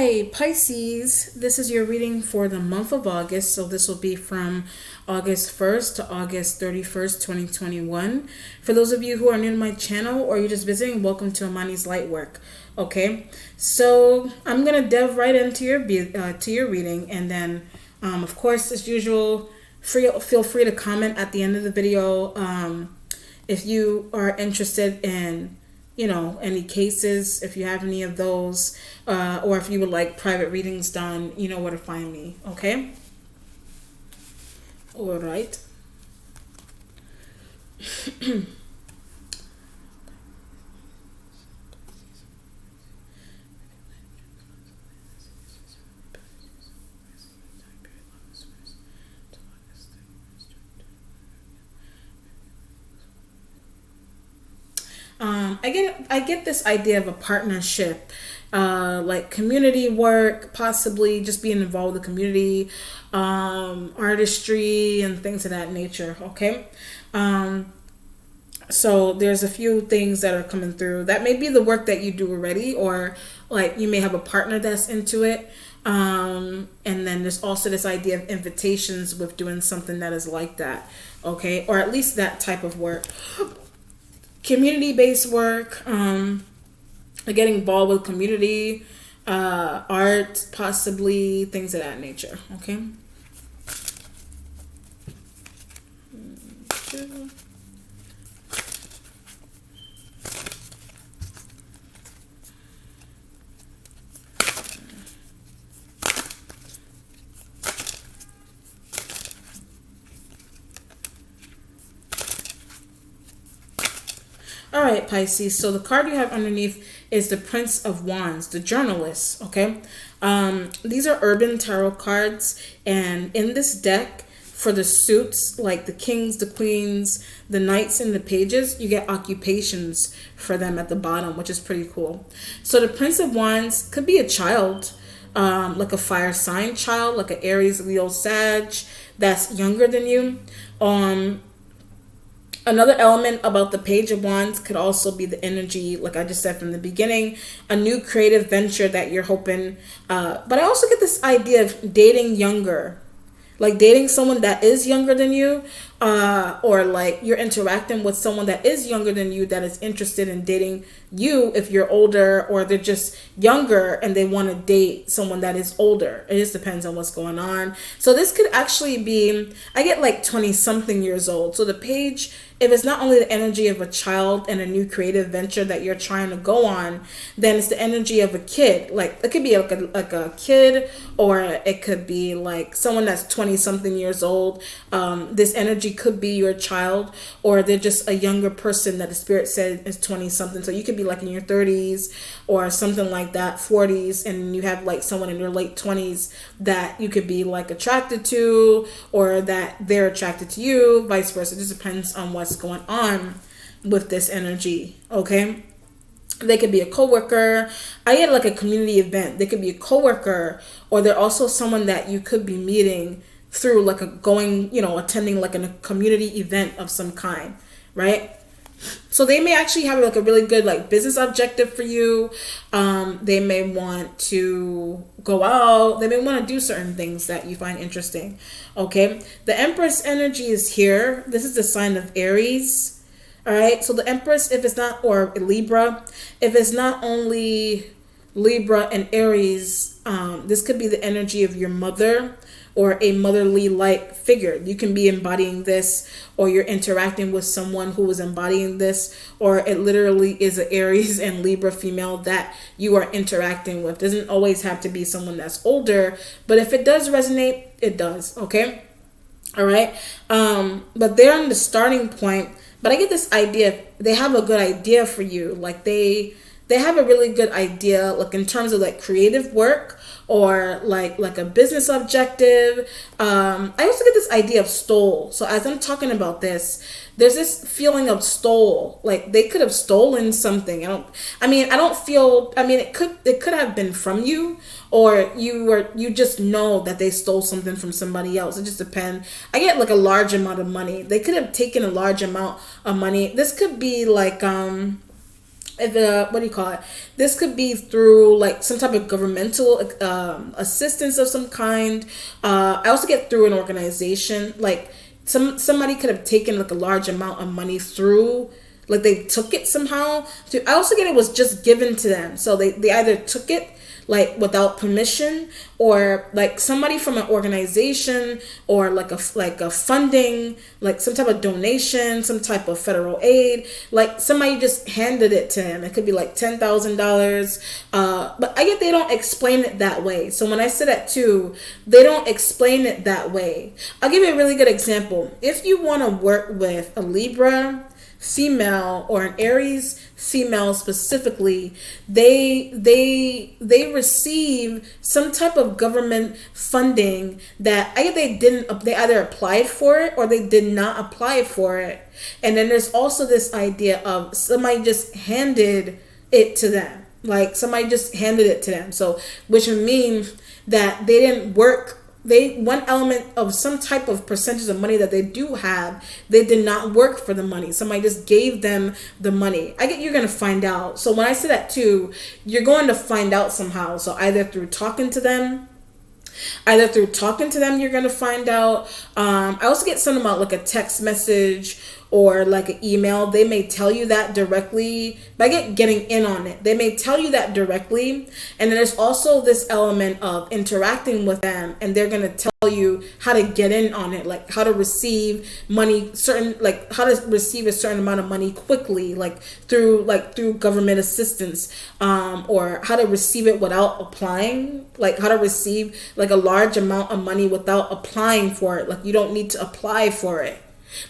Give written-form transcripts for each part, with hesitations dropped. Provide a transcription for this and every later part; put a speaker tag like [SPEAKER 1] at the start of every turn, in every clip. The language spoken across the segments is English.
[SPEAKER 1] Hi, Pisces. This is your reading for the month of August. So this will be from August 1st to August 31st, 2021. For those of you who are new to my channel or you're just visiting, welcome to Amani's Lightwork. Okay, so I'm going to delve right into your reading. And then, of course, as usual, feel free to comment at the end of the video if you are interested in any cases, if you have any of those, or if you would like private readings done, you know where to find me, okay? All right. I get this idea of a partnership, like community work, possibly just being involved with the community, artistry and things of that nature. Okay. So there's a few things that are coming through. That may be the work that you do already, or like you may have a partner that's into it. And then there's also this idea of invitations with doing something that is like that. Okay. Or at least that type of work. Community-based work, getting involved with community, art, possibly things of that nature. Okay. All right, Pisces. So the card you have underneath is the Prince of Wands, the journalist. Okay. These are urban tarot cards. And in this deck, for the suits, like the kings, the queens, the knights, and the pages, you get occupations for them at the bottom, which is pretty cool. So the Prince of Wands could be a child, like a fire sign child, like an Aries, Leo, Sag, that's younger than you. Another element about the Page of Wands could also be the energy, like I just said from the beginning, a new creative venture that you're hoping. But I also get this idea of dating younger, like dating someone that is younger than you, or like you're interacting with someone that is younger than you that is interested in dating you if you're older, or they're just younger and they want to date someone that is older. It just depends on what's going on. So this could actually be, I get like 20 something years old. So the page, if it's not only the energy of a child and a new creative venture that you're trying to go on, then it's the energy of a kid. Like it could be like a kid, or it could be like someone that's 20 something years old. This energy could be your child, or they're just a younger person that the spirit said is 20 something. So you could be like in your 30s or something like that, 40s, and you have like someone in your late 20s that you could be like attracted to, or that they're attracted to you, vice versa. It just depends on what's going on with this energy. Okay. They could be a coworker. I get like a community event. They could be a coworker, or they're also someone that you could be meeting through like attending like a community event of some kind, right? So they may actually have like a really good like business objective for you. They may want to go out. They may want to do certain things that you find interesting. Okay. The Empress energy is here. This is the sign of Aries. All right. So the Empress, if it's not, or Libra, if it's not only Libra and Aries, this could be the energy of your mother, or a motherly like figure. You can be embodying this, or you're interacting with someone who is embodying this, or it literally is an Aries and Libra female that you are interacting with. Doesn't always have to be someone that's older, but if it does resonate, it does. Okay. All right. But they're on the starting point, but I get this idea, they have a good idea for you. Like they have a really good idea, like in terms of like creative work, or like a business objective. I also get this idea of stole. So as I'm talking about this, there's this feeling of stole. Like they could have stolen something. It could have been from you, or you just know that they stole something from somebody else. It just depends. I get like a large amount of money. They could have taken a large amount of money. This could be like what do you call it? This could be through like some type of governmental assistance of some kind. I also get through an organization, like somebody could have taken like a large amount of money through, like they took it somehow. I also get it was just given to them, so they either took it like without permission, or like somebody from an organization, or like a funding, like some type of donation, some type of federal aid, like somebody just handed it to him. It could be like $10,000, but I get they don't explain it that way. So when I say that too, they don't explain it that way. I'll give you a really good example. If you want to work with a Libra female or an Aries female specifically, they receive some type of government funding that they either applied for it or they did not apply for it. And then there's also this idea of somebody just handed it to them, like somebody just handed it to them. So which would mean that they didn't work. One element of some type of percentage of money that they do have, they did not work for the money. Somebody just gave them the money. You're going to find out. So when I say that too, you're going to find out somehow. So either through talking to them, you're going to find out. I also get something about like a text message or like an email. They may tell you that directly, but I get getting in on it. They may tell you that directly. And then there's also this element of interacting with them, and they're going to tell you how to get in on it, like how to receive money, how to receive a certain amount of money quickly, like through government assistance, or how to receive it without applying, like how to receive like a large amount of money without applying for it. Like you don't need to apply for it.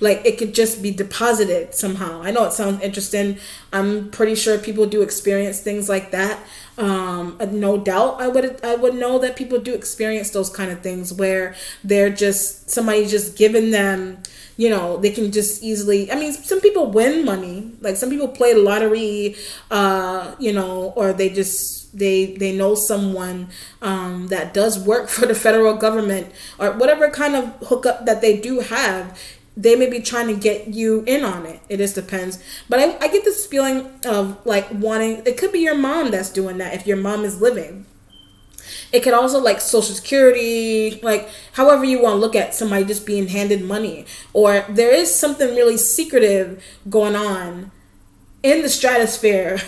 [SPEAKER 1] Like it could just be deposited somehow. I know it sounds interesting. I'm pretty sure people do experience things like that. No doubt I would know that people do experience those kind of things where somebody just giving them, they can just easily, some people win money. Like some people play the lottery, or they just, they know someone that does work for the federal government, or whatever kind of hookup that they do have. They may be trying to get you in on it. It just depends. But I get this feeling of like wanting, it could be your mom that's doing that if your mom is living. It could also like Social Security, like however you want to look at somebody just being handed money. Or there is something really secretive going on in the stratosphere,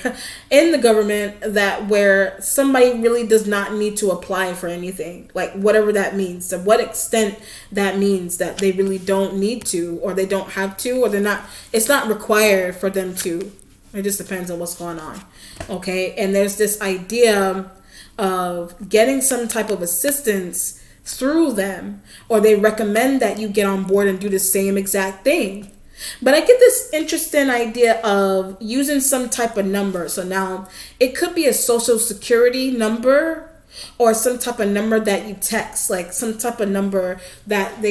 [SPEAKER 1] in the government, that where somebody really does not need to apply for anything, like whatever that means, to what extent that means that they really don't need to, or they don't have to, or it's not required for them to. It just depends on what's going on. Okay. And there's this idea of getting some type of assistance through them, or they recommend that you get on board and do the same exact thing. But I get this interesting idea of using some type of number. So now it could be a Social Security number, or some type of number that you text, like some type of number that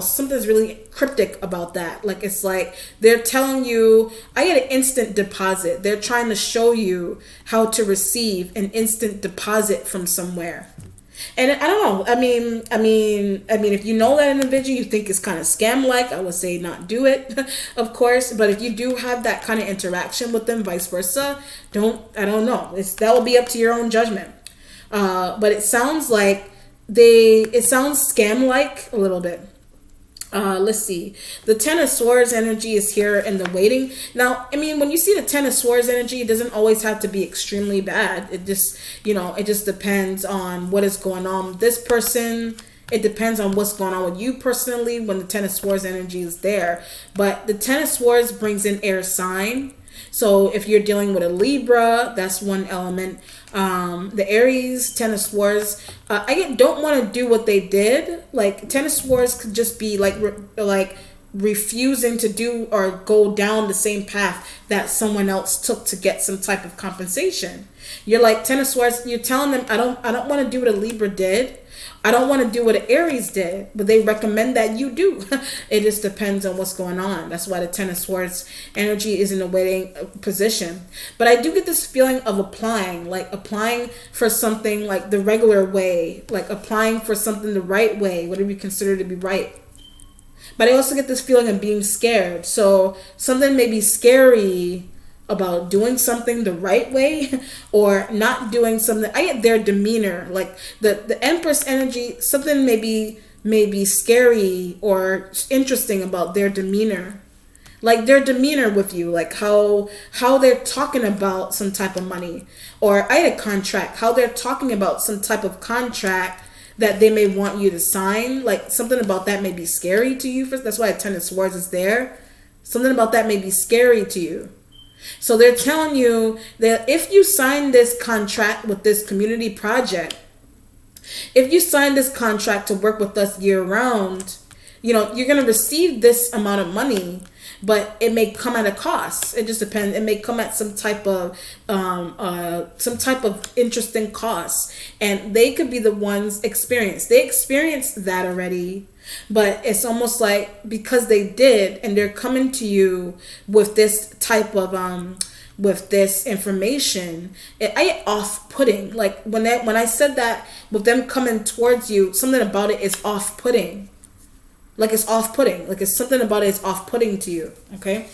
[SPEAKER 1] something's really cryptic about that. Like it's like they're telling you, I get an instant deposit. They're trying to show you how to receive an instant deposit from somewhere. And I don't know. I mean, if you know that individual, you think it's kind of scam-like, I would say not do it, of course. But if you do have that kind of interaction with them, vice versa, I don't know. That will be up to your own judgment. But it sounds like it sounds scam-like a little bit. Let's see. The Ten of Swords energy is here in the waiting. Now, when you see the Ten of Swords energy, it doesn't always have to be extremely bad. It just, it just depends on what is going on with this person. It depends on what's going on with you personally when the Ten of Swords energy is there. But the Ten of Swords brings in air sign. So if you're dealing with a Libra, that's one element. The Aries, Ten of Swords, I don't want to do what they did. Like Ten of Swords could just be like refusing to do or go down the same path that someone else took to get some type of compensation. You're like Ten of Swords, you're telling them, I don't want to do what a Libra did. I don't want to do what an Aries did, but they recommend that you do. It just depends on what's going on. That's why the Ten of Swords energy is in a waiting position. But I do get this feeling of applying for something like the regular way, like applying for something the right way, whatever you consider to be right. But I also get this feeling of being scared. So something may be scary about doing something the right way or not doing something. I get their demeanor, like the Empress energy. Something may be scary or interesting about their demeanor, like their demeanor with you, like how they're talking about some type of money, or I had a contract, how they're talking about some type of contract that they may want you to sign. Like something about that may be scary to you. That's why Ten of Swords is there. Something about that may be scary to you. So they're telling you that if you sign this contract with this community project, if you sign this contract to work with us year round, you're going to receive this amount of money, but it may come at a cost. It just depends. It may come at some type of interesting cost, and they could be the ones They experienced that already, but it's almost like because they did, and they're coming to you with this type of with this information, I get off-putting. Like when I said that with them coming towards you, something about it is off-putting. Like it's off-putting. Like it's something about it is off-putting to you. Okay.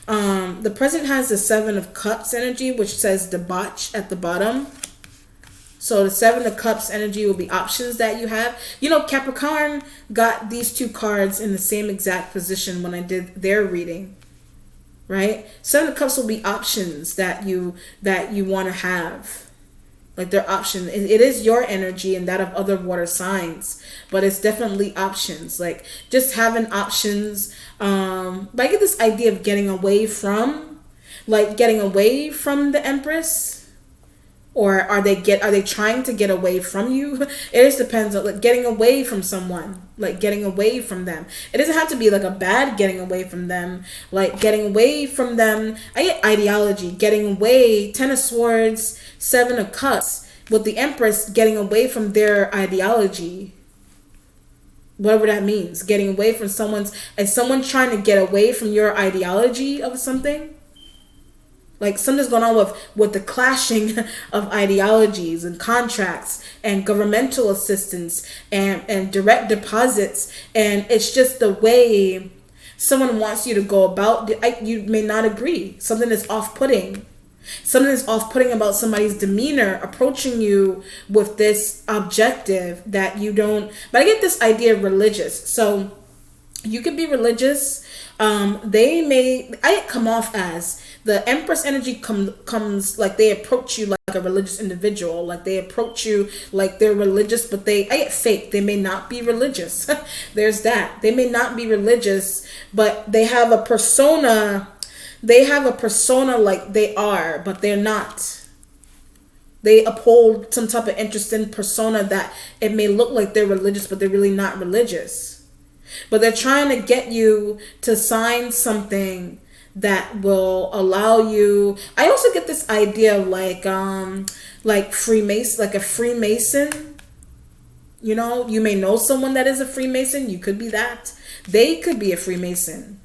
[SPEAKER 1] The present has the Seven of Cups energy, which says debauch at the bottom. So the Seven of Cups energy will be options that you have. Capricorn got these two cards in the same exact position when I did their reading. Right? Seven of Cups will be options that you want to have. Like their option. It is your energy and that of other water signs, but it's definitely options. Like just having options. But I get this idea of getting away from the Empress. Or are they trying to get away from you? It just depends on getting away from someone, like getting away from them. It doesn't have to be like a bad getting away from them, like getting away from them. I get ideology, getting away, Ten of Swords, Seven of Cups, with the Empress getting away from their ideology. Whatever that means, getting away from someone trying to get away from your ideology of something. Like something's going on with the clashing of ideologies and contracts and governmental assistance and direct deposits. And it's just the way someone wants you to go about it. You may not agree. Something is off-putting. Something is off-putting about somebody's demeanor approaching you with this objective that you don't. But I get this idea of religious. So you could be religious. I come off as the Empress energy comes like they approach you like a religious individual, like they approach you like they're religious, but I get fake. They may not be religious. There's that. They may not be religious, but they have a persona. They have a persona like they are, but they're not. They uphold some type of interesting persona that it may look like they're religious, but they're really not religious. But they're trying to get you to sign something that will allow you. I also get this idea of like Freemason, like a Freemason. You may know someone that is a Freemason. You could be that. They could be a Freemason.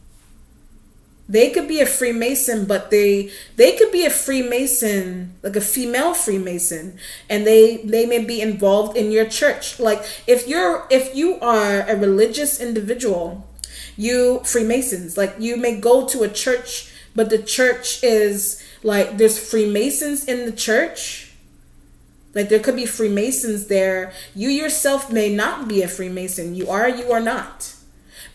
[SPEAKER 1] They could be a Freemason, but they could be a Freemason, like a female Freemason, and they may be involved in your church. Like if you are a religious individual, you Freemasons, like you may go to a church, but the church is like there's Freemasons in the church. Like there could be Freemasons there. You yourself may not be a Freemason. You are not.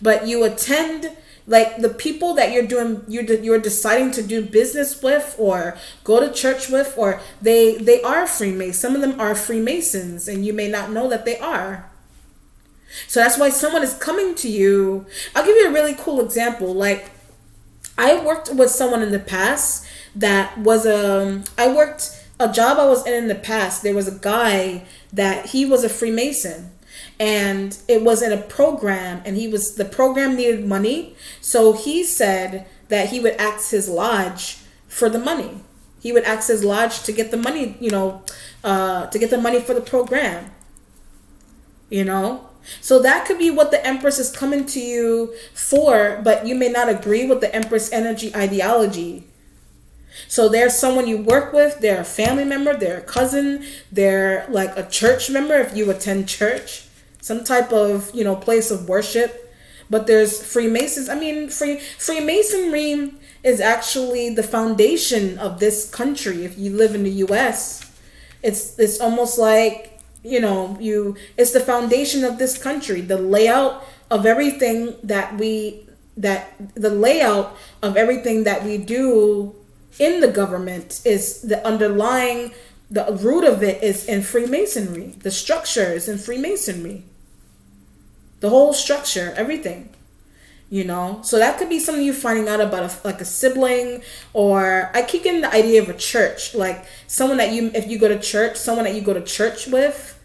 [SPEAKER 1] But you attend, like the people that you're deciding to do business with or go to church with, or they are Freemasons. Some of them are Freemasons and you may not know that they are. So that's why someone is coming to you. I'll give you a really cool example. Like I worked with someone in the past that was a job I was in the past. There was a guy that he was a Freemason. And it was in a program, and the program needed money. So he said that he would ask his lodge for the money. He would ask his lodge to get the money, to get the money for the program. So that could be what the Empress is coming to you for, but you may not agree with the Empress energy ideology. So there's someone you work with, they're a family member, they're a cousin, they're like a church member if you attend church. Some type of, place of worship. But there's Freemasons. I mean, Freemasonry is actually the foundation of this country. If you live in the US, it's almost like, it's the foundation of this country. The layout of everything that we do in the government is the root of it is in Freemasonry. The structure is in Freemasonry. The whole structure, everything. So that could be something you're finding out about, like a sibling, or I keep getting the idea of a church, like someone that if you go to church, someone that you go to church with,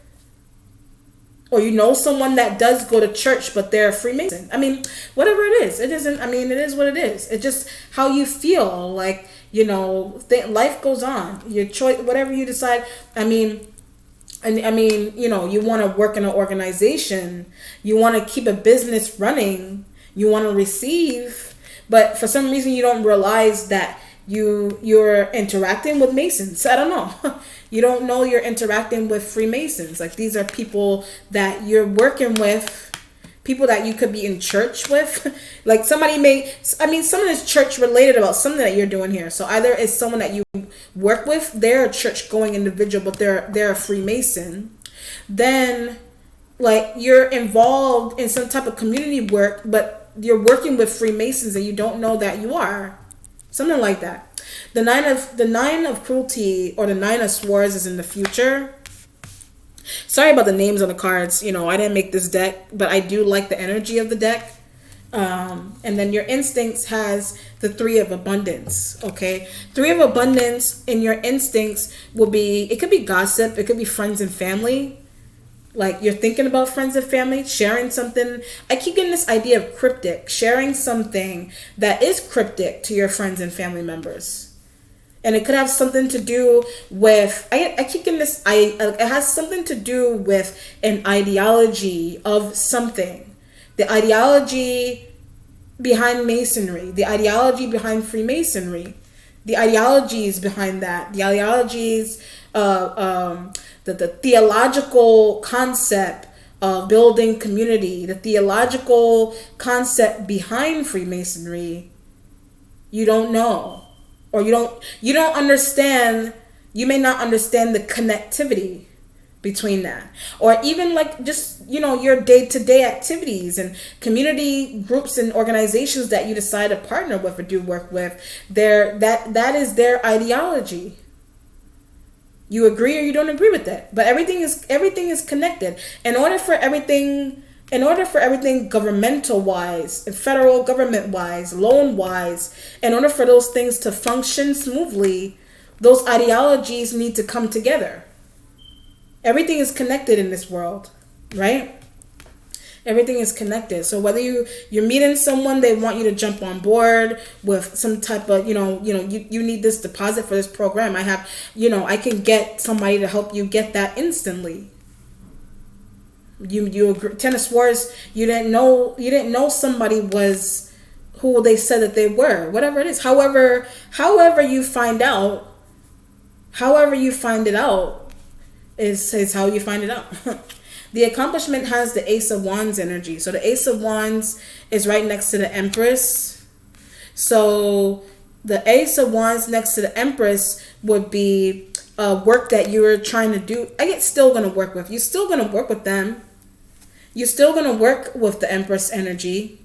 [SPEAKER 1] or someone that does go to church, but they're a Freemason. I mean, whatever it is, it isn't, it is what it is. It's just how you feel, like, life goes on, your choice, whatever you decide. You want to work in an organization, you want to keep a business running, you want to receive, but for some reason you don't realize that you're interacting with Masons. I don't know. You don't know you're interacting with Freemasons. Like, these are people that you're working with, people that you could be in church with. Like, someone is church related about something that you're doing here. So either it's someone that you work with, they're a church going individual, but they're a Freemason. Then, like, you're involved in some type of community work, but you're working with Freemasons and you don't know that you are. Something like that. The nine of cruelty, or the nine of swords, is in the future. Sorry about the names on the cards. I didn't make this deck, but I do like the energy of the deck. And then your instincts has the three of abundance. Okay, three of abundance in your instincts it could be gossip, it could be friends and family. Like, you're thinking about friends and family, sharing something. I keep getting this idea of cryptic, sharing something that is cryptic to your friends and family members. And it could have something to do with, I keep getting this, it has something to do with an ideology of something. The ideology behind Masonry, the ideology behind Freemasonry, the ideologies behind that, the ideologies, the theological concept of building community, the theological concept behind Freemasonry, you don't know. Or you don't understand, you may not understand the connectivity between that. Or even like just, your day-to-day activities and community groups and organizations that you decide to partner with or do work with, that is their ideology. You agree or you don't agree with that. But everything is connected. In order for everything governmental wise, federal government wise, loan wise, in order for those things to function smoothly, those ideologies need to come together. Everything is connected in this world, right? Everything is connected. So whether you're meeting someone, they want you to jump on board with some type of, you need this deposit for this program. I can get somebody to help you get that instantly. You agree. Ten of Swords, you didn't know somebody was who they said that they were. Whatever it is. However you find it out is how you find it out. The accomplishment has the Ace of Wands energy. So the Ace of Wands is right next to the Empress. So the Ace of Wands next to the Empress would be work that you're trying to do. You're still going to work with them. You're still going to work with the Empress energy.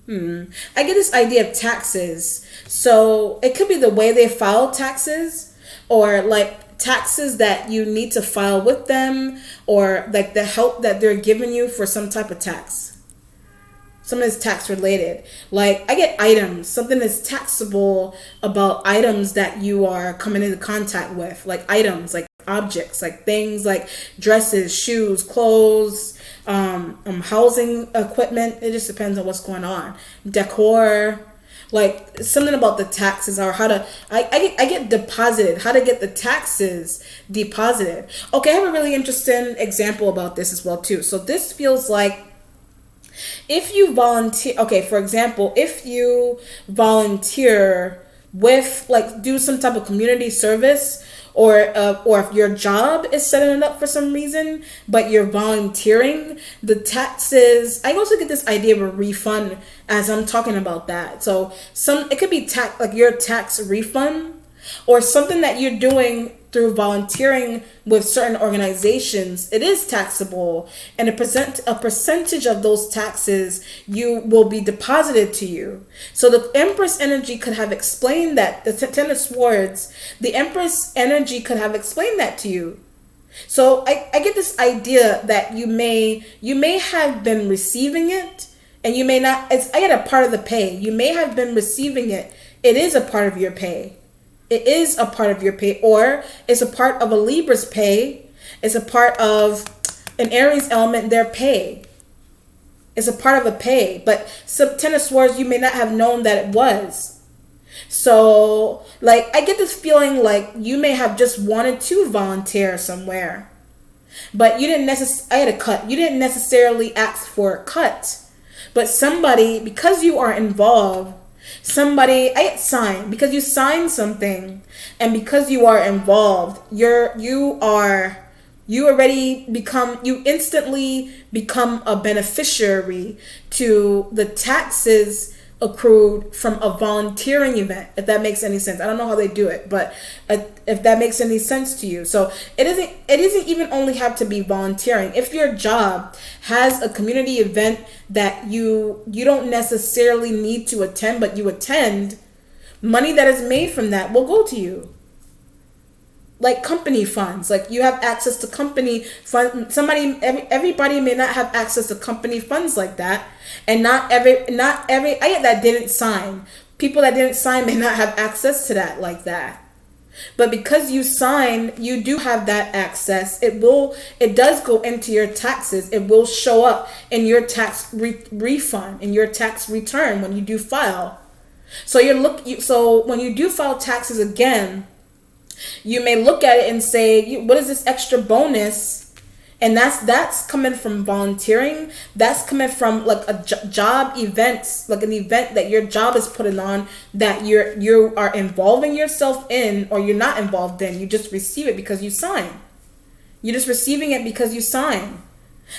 [SPEAKER 1] I get this idea of taxes. So it could be the way they file taxes, or like taxes that you need to file with them, or like the help that they're giving you for some type of tax. Something that's tax related. Like, I get items, something that's taxable about items that you are coming into contact with. Like items, like objects, like things like dresses, shoes, clothes, housing equipment. It just depends on what's going on. Decor. Like something about the taxes, or how to, I get deposited, how to get the taxes deposited. Okay, I have a really interesting example about this as well too. So this feels like if you volunteer, okay, for example, if you volunteer with, like, do some type of community service or if your job is setting it up for some reason, but you're volunteering, the taxes. I also get this idea of a refund as I'm talking about that. So it could be tax, like your tax refund, or something that you're doing through volunteering with certain organizations. It is taxable, and a percentage of those taxes you will be deposited to you. So the Empress energy could have explained that. The Ten of Swords, the Empress energy could have explained that to you. So I get this idea that you may have been receiving it, and you may not. I get a part of the pay. You may have been receiving it. It is a part of your pay. It is a part of your pay, or it's a part of a Libra's pay. It's a part of an Aries element, their pay. It's a part of a pay. But some Ten of Swords, you may not have known that it was. So, like, I get this feeling like you may have just wanted to volunteer somewhere, but you didn't necessarily, I had a cut. You didn't necessarily ask for a cut, but somebody, because you are involved, I signed because you signed something, and because you are involved, you instantly become a beneficiary to the taxes accrued from a volunteering event, if that makes any sense. I don't know how they do it, but if that makes any sense to you. So it isn't even only have to be volunteering. If your job has a community event that you don't necessarily need to attend, but you attend, money that is made from that will go to you. Like company funds, like you have access to company fund. Everybody may not have access to company funds like that, and not every that didn't sign. People that didn't sign may not have access to that like that. But because you signed, you do have that access. It does go into your taxes. It will show up in your tax refund, in your tax return when you do file. So when you do file taxes again, you may look at it and say, what is this extra bonus? And that's coming from volunteering. That's coming from like a job events, like an event that your job is putting on, that you are involving yourself in, or you're not involved in. You just receive it because you sign. You're just receiving it because you sign.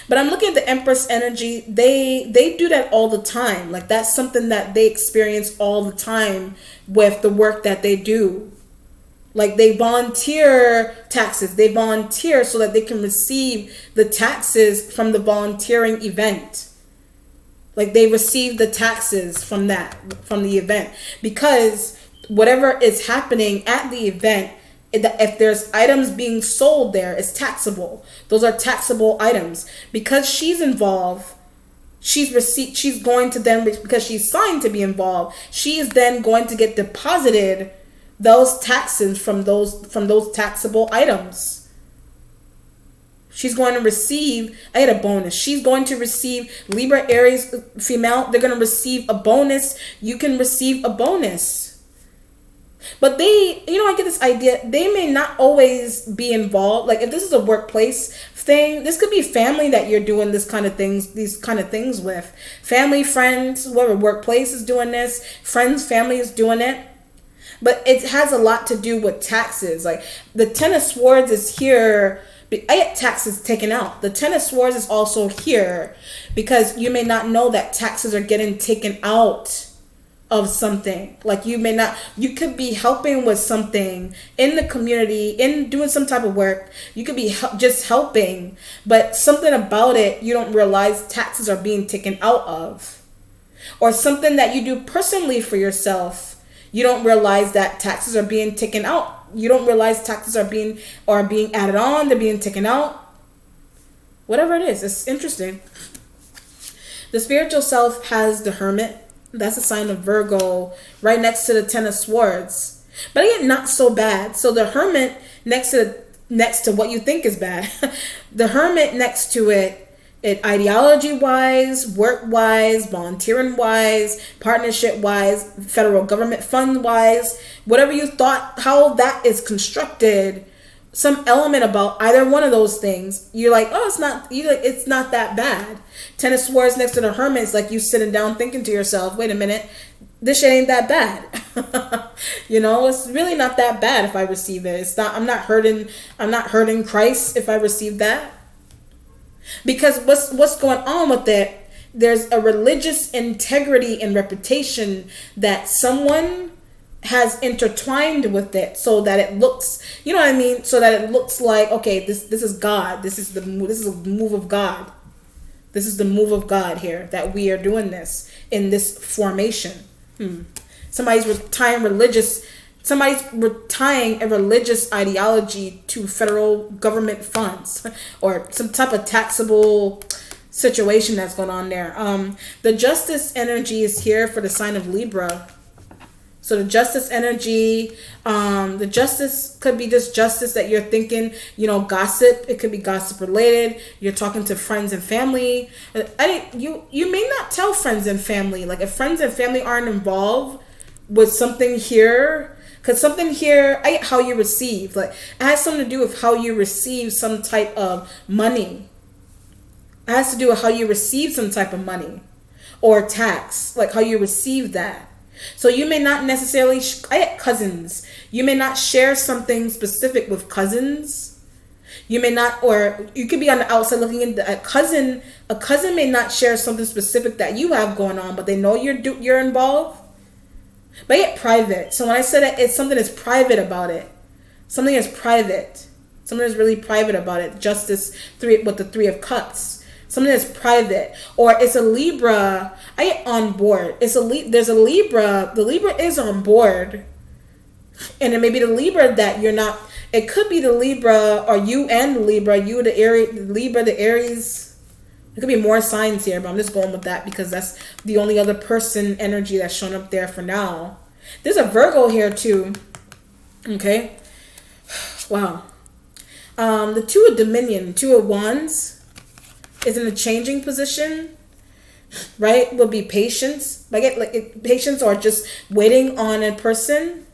[SPEAKER 1] But I'm looking at the Empress energy. They do that all the time. Like that's something that they experience all the time with the work that they do. Like they volunteer taxes. They volunteer so that they can receive the taxes from the volunteering event. Like they receive the taxes from the event, because whatever is happening at the event, if there's items being sold there, it's taxable. Those are taxable items. Because she's involved, she's going to then, because she's signed to be involved, she is then going to get deposited those taxes from those taxable items. She's going to receive, I had a bonus. She's going to receive, Libra, Aries, female, they're going to receive a bonus. You can receive a bonus. But I get this idea, they may not always be involved. Like if this is a workplace thing, this could be family that you're doing these kind of things with. Family, friends, whoever, workplace is doing this, friends, family is doing it. But it has a lot to do with taxes. Like the Ten of Swords is here. I get taxes taken out. The Ten of Swords is also here because you may not know that taxes are getting taken out of something. Like you could be helping with something in the community, in doing some type of work. You could be just helping, but something about it, you don't realize taxes are being taken out of. Or something that you do personally for yourself, you don't realize that taxes are being taken out. You don't realize taxes are being added on. They're being taken out. Whatever it is, it's interesting. The spiritual self has the Hermit. That's a sign of Virgo, right next to the Ten of Swords. But again, not so bad. So the Hermit next to what you think is bad. The Hermit next to it ideology-wise, work-wise, volunteering-wise, partnership-wise, federal government fund-wise, whatever you thought, how that is constructed, some element about either one of those things, you're like, oh, it's not that bad. Ten of Swords next to the Hermit is like you sitting down thinking to yourself, wait a minute, this shit ain't that bad. It's really not that bad if I receive it. It's not, I'm not hurting Christ if I receive that. Because what's going on with it, there's a religious integrity and reputation that someone has intertwined with it, so that it looks, you know what I mean, so that it looks like, okay, this is God, this is a move of God. This is the move of God here, that we are doing this in this formation. Somebody's tying a religious ideology to federal government funds or some type of taxable situation that's going on there. The justice energy is here for the sign of Libra. So the justice energy, the justice could be just justice that you're thinking, gossip. It could be gossip related. You're talking to friends and family. You may not tell friends and family. Like if friends and family aren't involved with something here, because something here, how you receive, like it has something to do with how you receive some type of money. It has to do with how you receive some type of money or tax, like how you receive that. So you may not necessarily, cousins, you may not share something specific with cousins. You may not, or you could be on the outside looking into a cousin. A cousin may not share something specific that you have going on, but they know you're involved. But yet private. So when I said it's something that's private about it. Something is private. Something is really private about it. Justice 3 with the 3 of Cups. Something that's private, or it's a Libra. I get on board. There's a Libra. The Libra is on board, and it may be the Libra that you're not. It could be the Libra, or you and the Libra. You the Aries, Libra, the Aries. There could be more signs here, but I'm just going with that because that's the only other person energy that's shown up there for now. There's a Virgo here too. Okay. Wow. The 2 of Dominion, 2 of Wands, is in a changing position, right? Would be patience. Patience or just waiting on a person.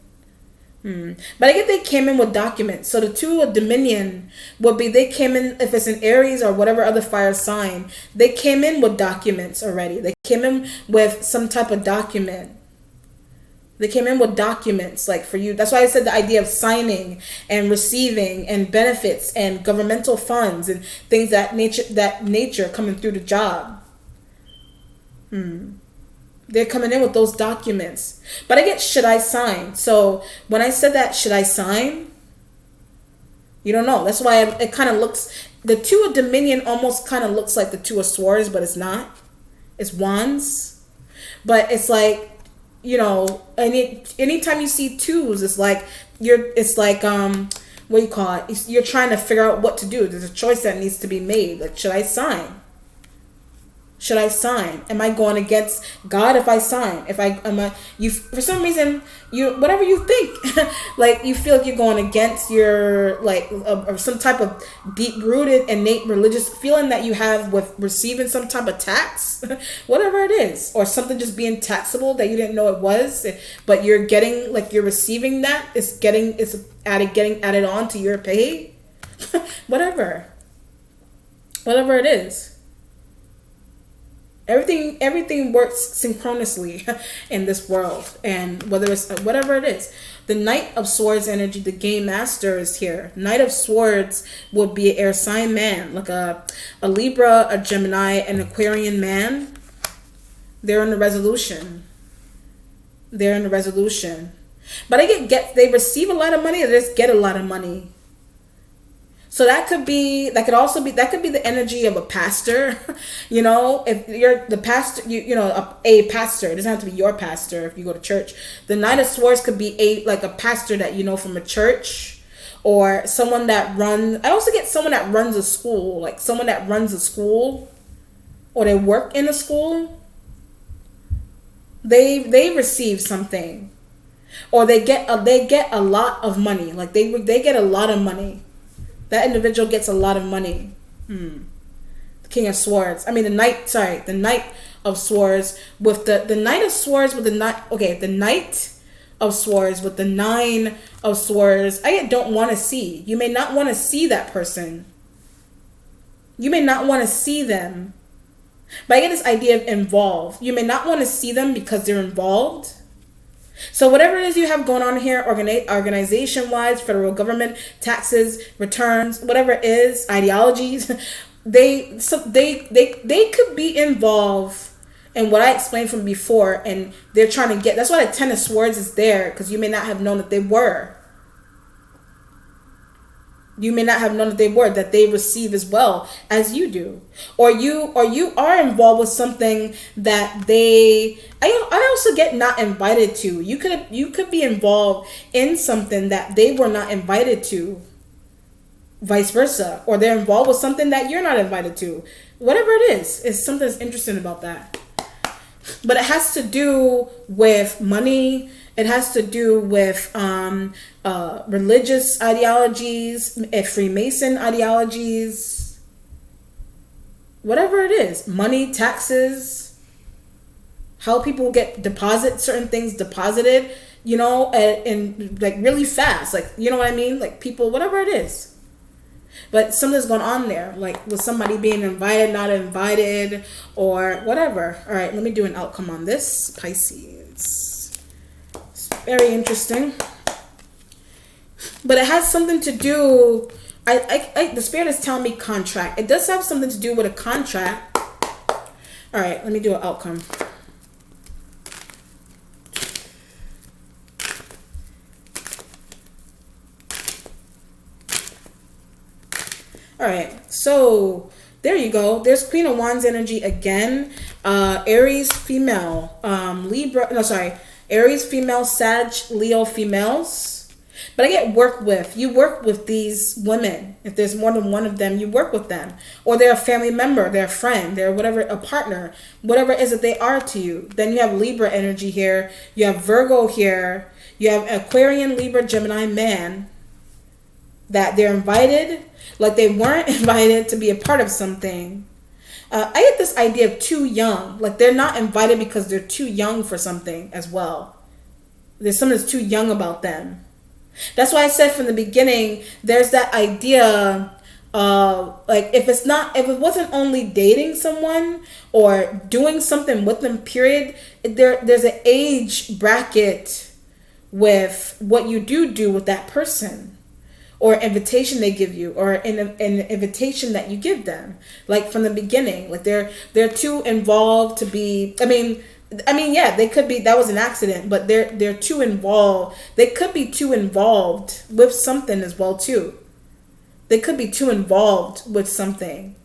[SPEAKER 1] But I get they came in with documents. So the 2 of Dominion would be they came in, if it's an Aries or whatever other fire sign, they came in with documents already. They came in with some type of document. They came in with documents, like for you. That's why I said the idea of signing and receiving and benefits and governmental funds and things that nature coming through the job. They're coming in with those documents. But I get, should I sign? So when I said that, should I sign? You don't know. That's why it kind of looks, the 2 of Dominion almost kind of looks like the 2 of Swords, but it's not. It's Wands. But it's like, anytime you see 2s, it's like what do you call it? You're trying to figure out what to do. There's a choice that needs to be made. Like, should I sign? Should I sign? Am I going against God if I sign? For some reason, whatever you think, like you feel like you're going against your or some type of deep-rooted, innate religious feeling that you have with receiving some type of tax, whatever it is, or something just being taxable that you didn't know it was, but you're getting, like you're receiving that, it's getting added on to your pay, whatever it is. Everything works synchronously in this world, and whether it's whatever it is. The Knight of Swords energy, the Game Master, is here. Knight of Swords would be an air sign man, like a Libra, a Gemini, an Aquarian man. They're in the resolution. But they receive a lot of money, or they just get a lot of money. So that could be the energy of a pastor, if you're the pastor, a pastor. It doesn't have to be your pastor if you go to church. The Knight of Swords could be a pastor that from a church, or someone that runs. I also get someone that runs a school, or they work in a school. They receive something, or they get a lot of money. Like they get a lot of money. That individual gets a lot of money. The King of Swords. The Knight of Swords with the Knight of Swords with the Knight of Swords with the 9 of Swords. I don't want to see. You may not want to see that person. You may not want to see them. But I get this idea of involved. You may not want to see them because they're involved. So whatever it is you have going on here, organization-wise, federal government, taxes, returns, whatever it is, ideologies, they could be involved in what I explained from before, and they're trying to get. That's why the Ten of Swords is there, because you may not have known that they were. You may not have known that they receive as well as you do, or you are involved with something that they. I also get not invited to. You could be involved in something that they were not invited to, vice versa, or they're involved with something that you're not invited to. Whatever it is something that's interesting about that. But it has to do with money. It has to do with religious ideologies, Freemason ideologies, whatever it is. Money, taxes, how people get certain things deposited, and like really fast. Like, you know what I mean? Like people, whatever it is. But something's going on there, like with somebody being invited, not invited, or whatever. All right, let me do an outcome on this, Pisces. It's very interesting. But it has something to do, the spirit is telling me contract. It does have something to do with a contract. All right, let me do an outcome. All right, so there you go. There's Queen of Wands energy again. Aries female, Aries female, Sag, Leo females. But I get you work with these women. If there's more than one of them, you work with them. Or they're a family member, they're a friend, they're whatever, a partner, whatever it is that they are to you. Then you have Libra energy here. You have Virgo here. You have Aquarian, Libra, Gemini man. That they're invited, like they weren't invited to be a part of something. I get this idea of too young. Like they're not invited because they're too young for something as well. There's something that's too young about them. That's why I said from the beginning, there's that idea like if it wasn't only dating someone or doing something with them, period, there's an age bracket with what you do with that person. Or invitation they give you, or an invitation that you give them, like from the beginning, like they're too involved to be. I mean, yeah, they could be. That was an accident, but they're too involved. They could be too involved with something as well too. They could be too involved with something.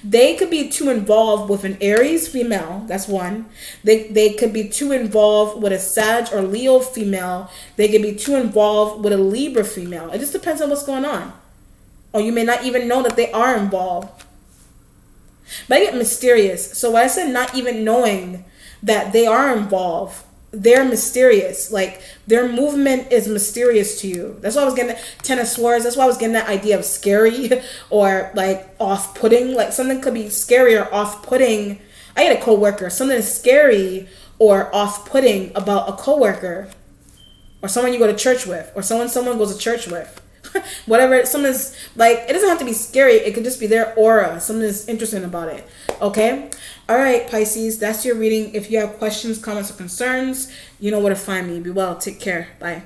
[SPEAKER 1] They could be too involved with an Aries female. That's one. They could be too involved with a Sag or Leo female. They could be too involved with a Libra female. It just depends on what's going on. Or you may not even know that they are involved. But I get mysterious. So when I said not even knowing that they are involved, they're mysterious. Like their movement is mysterious to you. That's why I was getting Ten of Swords. That's why I was getting that idea of scary or like off-putting. Like something could be scary or off-putting. I had a coworker. Something scary or off-putting about a coworker, or someone you go to church with, or someone goes to church with. Whatever. Someone's like, it doesn't have to be scary. It could just be their aura. Something is interesting about it. Okay. All right, Pisces, that's your reading. If you have questions, comments, or concerns, you know where to find me. Be well. Take care. Bye.